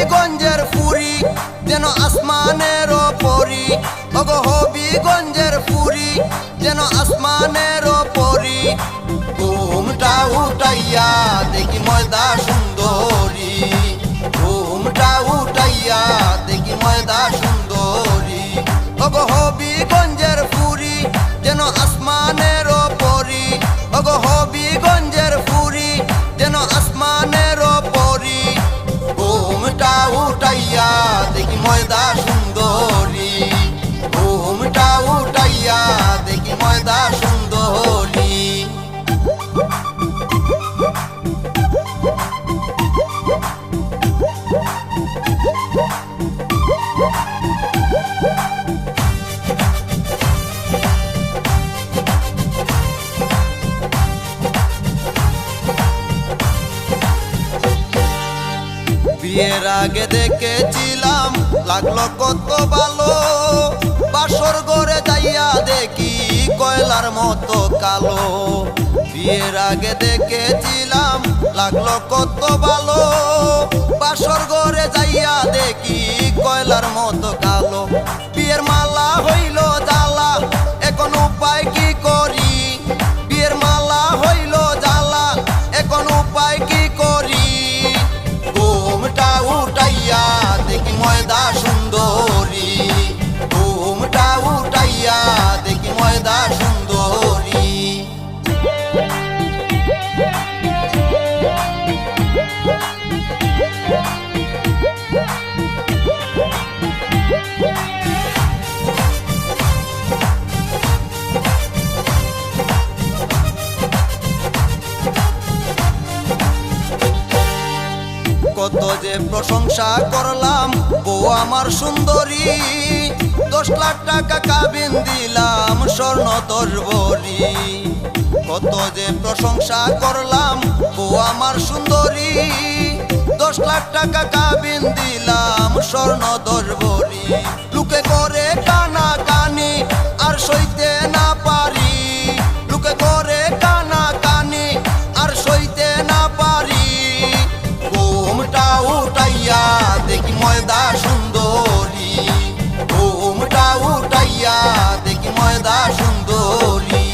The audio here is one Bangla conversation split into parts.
হবিগঞ্জের ফুরি যেন আসমানের পরি, ওগো হবিগঞ্জের ফুরি যেন আসমানের পরি। ঘুমটা উঠাইয়া দেখি ময়দা সুন্দরী, ঘুমটা উঠাইয়া দেখি ময়দা সুন্দরী। ওগো হবিগঞ্জের ফুরি যেন আসমানের পরি, ওগো হবিগঞ্জের ফুরি যেন আসমানের পরি। ঘুমটা উঠাইয়া দেখি ময়দা সুন্দরী, ঘুমটা উঠাইয়া দেখি ময়দা সুন্দরী। বিয়ের আগে দেখেছিলাম লাগলো কত ভালো, বাসর ঘরে যাইয়া দেখি কয়লার মতো কালো। বিয়ের আগে দেখেছিলাম লাগলো কত ভালো, বাসর ঘরে যাইয়া দেখি কয়লার মতো কালো। বিয়ের মালা হইল জ্বালা, এখন উপায় কি করি? বিয়ের মালা হইল জ্বালা, এখন উপায় কি করি? ঘুমটা উঠাইয়া দেখি ময়দা সুন্দরী, ঘুমটা উঠাইয়া দেখি ময়দা সুন্দরী। কত যে প্রশংসা করলাম বউ আমার সুন্দরী, 10 লাখ টাকা কাবিন দিলাম স্বর্ণ দরবরি। কত যে প্রশংসা করলাম বউ আমার সুন্দরী, 10 লাখ টাকা কাবিন দিলাম স্বর্ণ দরবরি। লোকে করে কানা কানি আর সইতে না পারি, লোকে করে কানা কানি আর সইতে না পারি। ঘুমটা উঠাইয়া দেখি ময়দা সুন্দরী, ঘুমটা উঠাইয়া দেখি ময়দা সুন্দরী।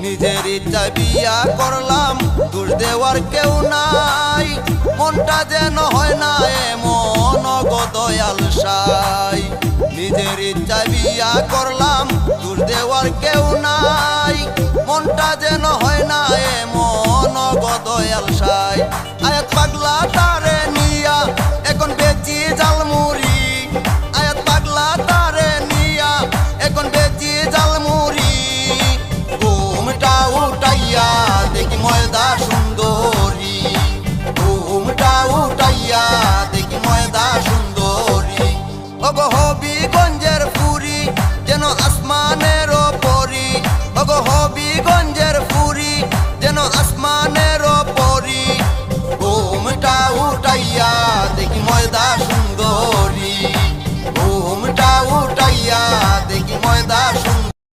নিজের ইচ্ছায় বিয়া করলাম, দোষ দেওয়ার কেউ নাই। মনটা যেন হয় না এমন গো দয়াল সাই। নিজের ইচ্ছায় বিয়া করলাম, দোষ দেওয়ার কেউ